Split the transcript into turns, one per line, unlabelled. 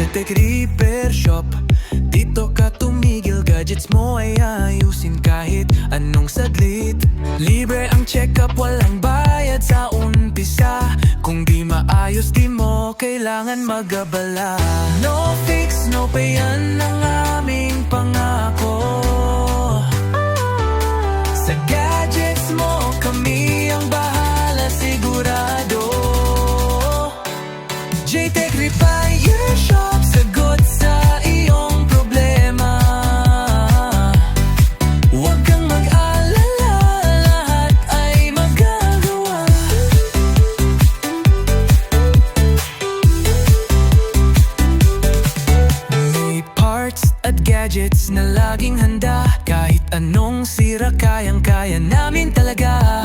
J-Tech Repair Shop. Dito ka tumigil, gadgets mo ay ayusin kahit anong saglit. Libre ang check-up, walang bayad sa umpisa. Kung di maayos, di mo kailangan mag-abala. No fix, no pay, yan ang aming pangako. Sa gadgets mo, kami ang bahala, sigurado. J-Tech Repair Shop, sagot sa iyong problema. Huwag kang mag-alala, lahat ay magagawa. May parts at gadgets na laging handa. Kahit anong sira, kayang-kaya namin talaga.